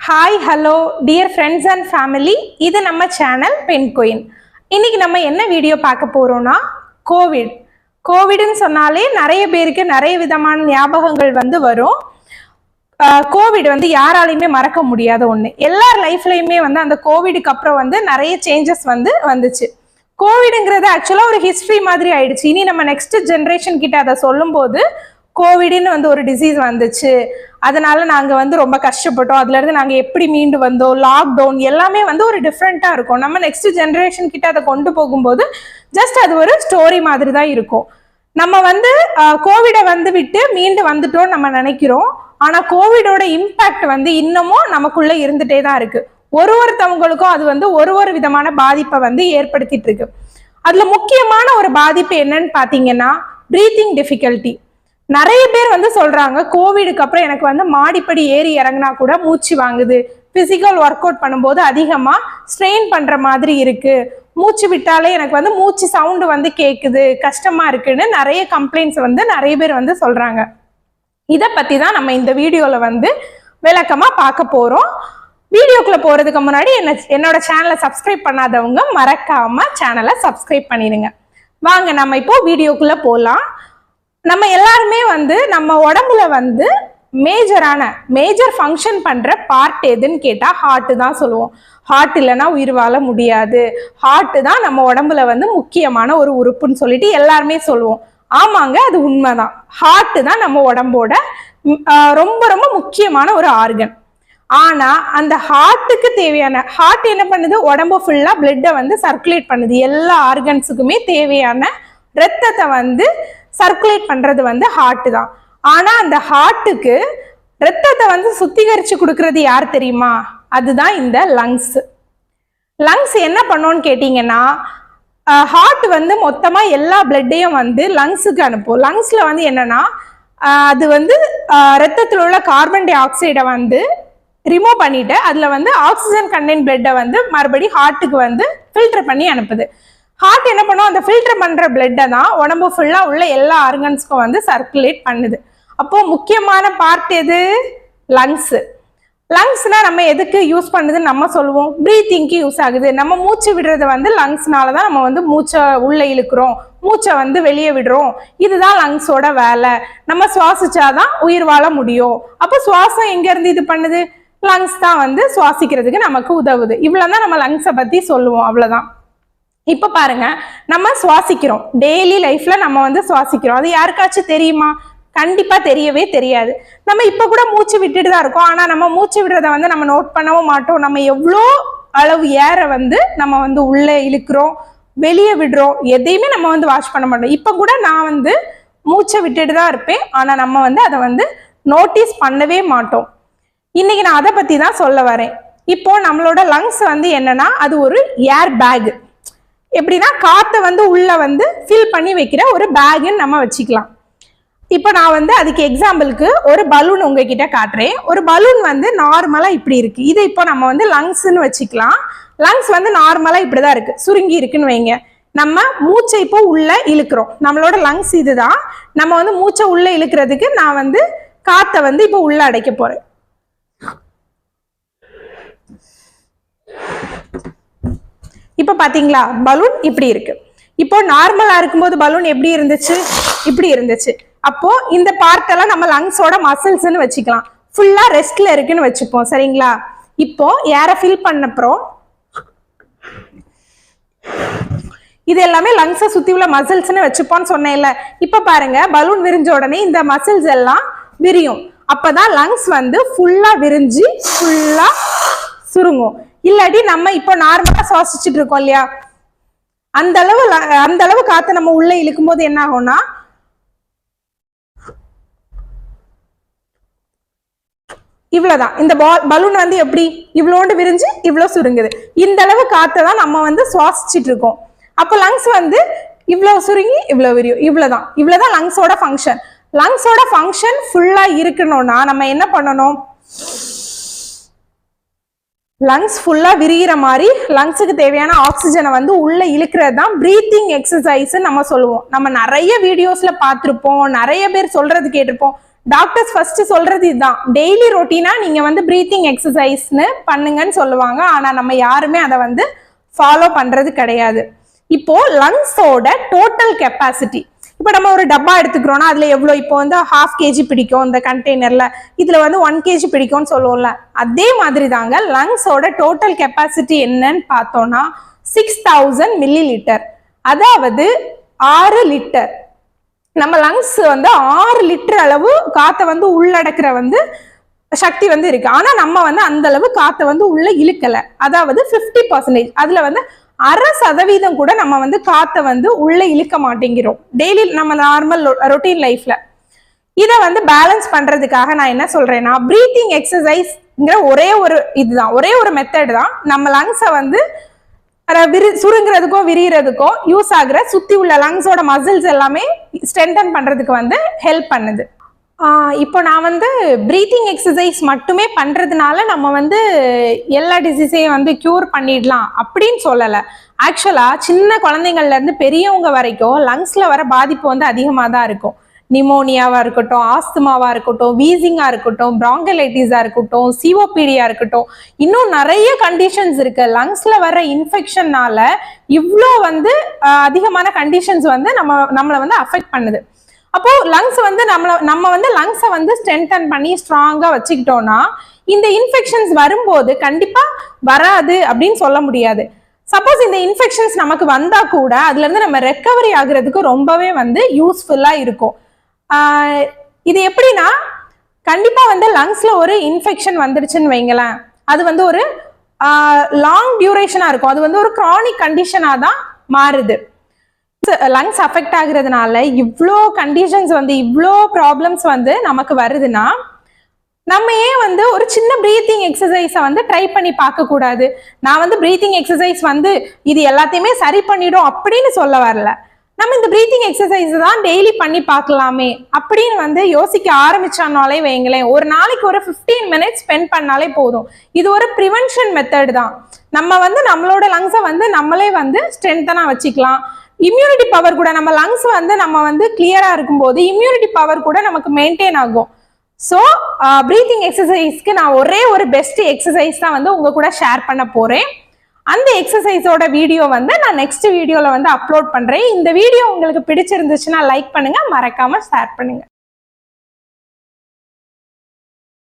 Hi hello dear friends and family, இது நம்ம channel பெண் குயின். இன்னைக்கு நம்ம என்ன வீடியோ பார்க்க போறோம்னா கோவிட்னு சொன்னாலே நிறைய பேருக்கு நிறைய விதமான ஞாபகங்கள் வரும். கோவிட் யாராலையுமே மறக்க முடியாத ஒன்று. எல்லார் லைஃப்லையுமே அந்த கோவிடுக்கு அப்புறம் நிறைய சேஞ்சஸ் வந்துச்சு. கோவிடுங்கிறது ஆக்சுவலாக ஒரு ஹிஸ்ட்ரி மாதிரி ஆயிடுச்சு. இனி நம்ம நெக்ஸ்ட் ஜென்ரேஷன் கிட்ட அதை சொல்லும் போது கோவிட்னு ஒரு டிசீஸ் வந்துச்சு, அதனால நாங்கள் ரொம்ப கஷ்டப்பட்டோம், அதுல இருந்து நாங்கள் எப்படி மீண்டு வந்தோம், லாக்டவுன் எல்லாமே ஒரு டிஃப்ரெண்டா இருக்கும். நம்ம நெக்ஸ்ட் ஜென்ரேஷன் கிட்ட அதை கொண்டு போகும்போது ஜஸ்ட் அது ஒரு ஸ்டோரி மாதிரி தான் இருக்கும். நம்ம கோவிடை விட்டு மீண்டு வந்துட்டோம் நம்ம நினைக்கிறோம். ஆனா கோவிடோட இம்பாக்ட் இன்னமும் நமக்குள்ள இருந்துட்டே தான் இருக்கு. ஒருத்தவங்களுக்கும் அது ஒரு விதமான பாதிப்பை ஏற்படுத்திட்டு இருக்கு. அதுல முக்கியமான ஒரு பாதிப்பு என்னன்னு பாத்தீங்கன்னா பிரீத்திங் டிஃபிகல்ட்டி. நிறைய பேர் சொல்றாங்க கோவிடுக்கு அப்புறம் எனக்கு மாடிப்படி ஏறி இறங்கினா கூட மூச்சு வாங்குது, பிசிக்கல் ஒர்க் அவுட் பண்ணும்போது அதிகமா ஸ்ட்ரெயின் பண்ற மாதிரி இருக்கு, மூச்சு விட்டாலே எனக்கு மூச்சு சவுண்டு கேக்குது, கஷ்டமா இருக்குன்னு நிறைய கம்ப்ளைண்ட்ஸ் நிறைய பேர் சொல்றாங்க. இதை பத்தி தான் நம்ம இந்த வீடியோல விளக்கமா பார்க்க போறோம். வீடியோக்குள்ள போறதுக்கு முன்னாடி என்னோட சேனலை சப்ஸ்கிரைப் பண்ணாதவங்க மறக்காம சேனலை சப்ஸ்கிரைப் பண்ணிடுங்க. வாங்க நம்ம இப்போ வீடியோக்குள்ள போலாம். நம்ம எல்லாருமே நம்ம உடம்புல மேஜர் ஃபங்க்ஷன் பண்ற பார்ட் எதுன்னு கேட்டா ஹார்ட் தான் சொல்லுவோம். ஹார்ட் இல்லைன்னா உயிர் வாழ முடியாது, ஹார்ட் தான் நம்ம உடம்புல முக்கியமான ஒரு உறுப்புன்னு சொல்லிட்டு எல்லாருமே சொல்லுவோம். ஆமாங்க, அது உண்மைதான். ஹார்ட் தான் நம்ம உடம்போட ரொம்ப ரொம்ப முக்கியமான ஒரு ஆர்கன். ஆனா அந்த ஹார்ட்டுக்கு தேவையான ஹார்ட் என்ன பண்ணுது, உடம்பு ஃபுல்லா பிளட்டை சர்க்குலேட் பண்ணுது. எல்லா ஆர்கன்ஸுக்குமே தேவையான ரத்தத்தை சர்க்குலேட் பண்றது ஹார்ட் தான். ஆனா அந்த ஹார்ட்டுக்கு ரத்தத்தை சுத்திகரிச்சு கொடுக்கறது யார் தெரியுமா? அதுதான் இந்த லங்ஸ். லங்ஸ் என்ன பண்ணோன்னு கேட்டீங்கன்னா ஹார்ட் மொத்தமா எல்லா பிளட்டையும் லங்ஸுக்கு அனுப்பும். லங்ஸ்ல என்னன்னா அது ரத்தத்தில் உள்ள கார்பன் டை ஆக்சைடை ரிமூவ் பண்ணிட்டு அதுல ஆக்சிஜன் கண்டென்ட் பிளட்டை மறுபடி ஹார்ட்டுக்கு ஃபில்டர் பண்ணி அனுப்புது. ஹார்ட் என்ன பண்ணும், அந்த ஃபில்டர் பண்ற பிளட்டை தான் உடம்பு ஃபுல்லா உள்ள எல்லா ஆர்கன்ஸ்க்கும் சர்க்குலேட் பண்ணுது. அப்போ முக்கியமான பார்ட் எது? லங்ஸ். லங்ஸ்னா நம்ம எதுக்கு யூஸ் பண்ணுதுன்னு நம்ம சொல்லுவோம், பிரீத்திங்க்கு யூஸ் ஆகுது. நம்ம மூச்சு விடுறது லங்ஸ்னாலதான் நம்ம மூச்சை உள்ள இழுக்கிறோம், மூச்சை வெளியே விடுறோம். இதுதான் லங்ஸோட வேலை. நம்ம சுவாசிச்சாதான் உயிர் வாழ முடியும். அப்போ சுவாசம் எங்க இருந்து இது பண்ணுது? லங்ஸ் தான் சுவாசிக்கிறதுக்கு நமக்கு உதவுது. இவ்வளவுதான் நம்ம லங்ஸை பத்தி சொல்லுவோம், அவ்வளவுதான். இப்ப பாருங்க, நம்ம சுவாசிக்கிறோம், டெய்லி லைஃப்ல நம்ம சுவாசிக்கிறோம். அது யாருக்காச்சும் தெரியுமா? கண்டிப்பா தெரியவே தெரியாது. நம்ம இப்ப கூட மூச்சு விட்டுட்டு தான் இருக்கோம். ஆனா நம்ம மூச்சு விடுறத நம்ம நோட் பண்ணவும் மாட்டோம். நம்ம எவ்வளோ அளவு ஏரை நம்ம உள்ள இழுக்கிறோம், வெளியே விடுறோம், எதையுமே நம்ம வாஷ் பண்ண மாட்டோம். இப்ப கூட நான் மூச்சை விட்டுட்டு தான் இருப்பேன். ஆனா நம்ம அதை நோட்டீஸ் பண்ணவே மாட்டோம். இன்னைக்கு நான் அதை பத்தி தான் சொல்ல வரேன். இப்போ நம்மளோட லங்ஸ் என்னன்னா அது ஒரு ஏர் பேக். எப்படின்னா காத்தை உள்ள ஃபில் பண்ணி வைக்கிற ஒரு பேக்னு நம்ம வச்சுக்கலாம். இப்போ நான் அதுக்கு எக்ஸாம்பிளுக்கு ஒரு பலூன் உங்ககிட்ட காட்டுறேன். ஒரு பலூன் நார்மலா இப்படி இருக்கு. இதை இப்போ நம்ம லங்ஸ்ன்னு வச்சுக்கலாம். லங்ஸ் நார்மலா இப்படிதான் இருக்கு, சுருங்கி இருக்குன்னு வைங்க. நம்ம மூச்சை இப்போ உள்ள இழுக்கிறோம். நம்மளோட லங்ஸ் இதுதான். நம்ம மூச்சை உள்ள இழுக்கிறதுக்கு நான் காத்தை இப்போ உள்ள அடைக்க போறேன். இப்ப பாத்தீங்களா, பலூன் இப்படி இருக்கு. இப்போ நார்மலா இருக்கும்போது பலூன் எப்படி இருந்துச்சு? இப்படி இருந்துச்சு. அப்போ இந்த பார்ட் எல்லாம் நம்ம லங்ஸோட மசில்ஸ்ன்னு வச்சுக்கலாம். ஃபுல்லா ரெஸ்ட்ல இருக்குன்னு வச்சுப்போம், சரிங்களா? இப்போ ஏரை ஃபில் பண்ணப்புறம் இது எல்லாமே லங்ஸை சுத்தி உள்ள மசில்ஸ்ன்னு வச்சுப்போம்னு சொன்னேன்ல. இப்ப பாருங்க, பலூன் விரிஞ்ச உடனே இந்த மசில்ஸ் எல்லாம் விரியும். அப்பதான் லங்ஸ் ஃபுல்லா விரிஞ்சு ஃபுல்லா சுருங்கும். இல்லாட்டி நம்ம இப்போ நார்மலா சுவாசிச்சுட்டு இருக்கோம் இல்லையா, அந்த அளவு காத்து நம்ம உள்ள இழுக்கும் போது என்ன ஆகும்னா இவ்வளவுதான். இந்த பலூன் எப்படி இவ்வளோண்டு விரிஞ்சு இவ்வளவு சுருங்குது. இந்த அளவு காத்தை தான் நம்ம சுவாசிச்சுட்டு இருக்கோம். அப்போ லங்ஸ் இவ்வளவு சுருங்கி இவ்வளவு விரியும். இவ்வளவுதான் லங்ஸோட ஃபங்க்ஷன். லங்ஸோட ஃபங்க்ஷன் ஃபுல்லா இருக்கணும்னா நம்ம என்ன பண்ணணும்? லங்ஸ் ஃபுல்லா விரிகிற மாதிரி லங்ஸுக்கு தேவையான ஆக்சிஜனை உள்ள இழுக்கிறது தான் பிரீத்திங் எக்ஸசைஸ் நம்ம சொல்லுவோம். நம்ம நிறைய வீடியோஸ்ல பார்த்துருப்போம், நிறைய பேர் சொல்றது கேட்டிருப்போம். டாக்டர்ஸ் ஃபர்ஸ்ட் சொல்றது இதுதான், டெய்லி ரொட்டீனா நீங்க வந்து பிரீத்திங் எக்ஸசைஸ்னு பண்ணுங்கன்னு சொல்லுவாங்க. ஆனா நம்ம யாருமே அதை வந்து ஃபாலோ பண்றது கிடையாது. இப்போ லங்ஸோட டோட்டல் கெப்பாசிட்டி, இப்போ நம்ம ஒரு டப்பா எடுத்துக்கிறோம்னா அதுல எவ்வளவு, இப்போ வந்து 1/2 kg பிடிக்கும் இந்த கண்டெய்னர்ல, இதுல வந்து 1 kg பிடிக்கும்னு சொல்லுவோம்ல, அதே மாதிரி தாங்க லங்ஸோட டோட்டல் கெப்பாசிட்டி என்னன்னு பார்த்தோம்னா 6000 ml, அதாவது 6 லிட்டர். நம்ம லங்ஸ் வந்து 6 லிட்டர் அளவு காத்தை வந்து உள்ளடக்கிற வந்து சக்தி வந்து இருக்கு. ஆனா நம்ம வந்து அந்த அளவு காத்தை வந்து உள்ள இழுக்கல, அதாவது 50%. அதுல வந்து 0.5% கூட நம்ம வந்து காத்தை வந்து உள்ள இழுக்க மாட்டேங்கிறோம் டெய்லி நம்ம நார்மல் ரொட்டீன் லைஃப்ல. இதை வந்து பேலன்ஸ் பண்றதுக்காக நான் என்ன சொல்றேன்னா, பிரீத்திங் எக்ஸசைஸ்ங்கிற ஒரே ஒரு மெத்தட் தான் நம்ம லங்ஸை வந்து சுருங்குறதுக்கோ விரியறதுக்கோ யூஸ் ஆகுற, சுத்தி உள்ள லங்ஸோட மசில்ஸ் எல்லாமே ஸ்ட்ரென்தன் பண்றதுக்கு வந்து ஹெல்ப் பண்ணுது. இப்போ நான் வந்து பிரீத்திங் எக்ஸசைஸ் மட்டுமே பண்றதுனால நம்ம வந்து எல்லா டிசீஸையும் வந்து கியூர் பண்ணிடலாம் அப்படின்னு சொல்லலை. ஆக்சுவலா சின்ன குழந்தைங்கள்ல இருந்து பெரியவங்க வரைக்கும் லங்ஸ்ல வர பாதிப்பு வந்து அதிகமாக தான் இருக்கும். நிமோனியாவா இருக்கட்டும், ஆஸ்துமாவா இருக்கட்டும், வீசிங்கா இருக்கட்டும், பிராங்கலைட்டிஸா இருக்கட்டும், சிஓபிடியா இருக்கட்டும், இன்னும் நிறைய கண்டிஷன்ஸ் இருக்கு. லங்ஸ்ல வர இன்ஃபெக்ஷன்னால இவ்வளோ வந்து அதிகமான கண்டிஷன்ஸ் வந்து நம்மளை வந்து அஃபெக்ட் பண்ணுது. அப்போ லங்ஸ் வந்து நம்ம வந்து லங்ஸை வந்து ஸ்ட்ரென்தன் பண்ணி ஸ்ட்ராங்கா வச்சுக்கிட்டோம்னா இந்த இன்ஃபெக்ஷன்ஸ் வரும்போது கண்டிப்பா வராது அப்படின்னு சொல்ல முடியாது. சப்போஸ் இந்த இன்ஃபெக்ஷன்ஸ் நமக்கு வந்தா கூட அதுல இருந்து நம்ம ரெக்கவரி ஆகுறதுக்கு ரொம்பவே வந்து யூஸ்ஃபுல்லா இருக்கும். இது எப்படின்னா, கண்டிப்பா வந்து லங்ஸ்ல ஒரு இன்ஃபெக்ஷன் வந்துருச்சுன்னு வைங்களேன், அது வந்து ஒரு லாங் டியூரேஷனா இருக்கும், அது வந்து ஒரு கிரானிக் கண்டிஷனா தான் மாறுது. லங்ஸ் அஃபெக்ட் ஆகுறதுனால இவ்வளோ கண்டிஷன்ஸ் வந்து இவ்வளோ ப்ராப்ளம்ஸ் வந்து நமக்கு வருதுன்னா நம்ம ஏன் வந்து ஒரு சின்ன பிரீத்திங் எக்ஸசைஸை வந்து ட்ரை பண்ணி பார்க்க கூடாது? நான் வந்து பிரீத்திங் எக்ஸசைஸ் வந்து இது எல்லாத்தையுமே சரி பண்ணிடும் அப்படின்னு சொல்ல வரல. நம்ம இந்த பிரீத்திங் எக்ஸசைஸ் தான் டெய்லி பண்ணி பார்க்கலாமே அப்படின்னு வந்து யோசிக்க ஆரம்பிச்சானாலே வைங்களேன், ஒரு நாளைக்கு ஒரு 15 minutes ஸ்பெண்ட் பண்ணாலே போதும். இது ஒரு ப்ரிவென்ஷன் மெத்தட் தான். நம்ம வந்து நம்மளோட லங்ஸை வந்து நம்மளே வந்து ஸ்ட்ரென்தனா வச்சுக்கலாம். இம்யூனிட்டி பவர் கூட, நம்ம லங்ஸ் வந்து நம்ம வந்து கிளியரா இருக்கும்போது இம்யூனிட்டி பவர் கூட நமக்கு மெயின்டைன் ஆகும். ஸோ பிரீத்திங் எக்ஸசைஸ்க்கு நான் ஒரே ஒரு பெஸ்ட் எக்ஸசைஸ் தான் வந்து உங்க கூட ஷேர் பண்ண போறேன். அந்த எக்ஸசைஸோட வீடியோ வந்து நான் நெக்ஸ்ட் வீடியோல வந்து அப்லோட் பண்றேன். இந்த வீடியோ உங்களுக்கு பிடிச்சிருந்துச்சுன்னா லைக் பண்ணுங்க, மறக்காம ஷேர் பண்ணுங்க.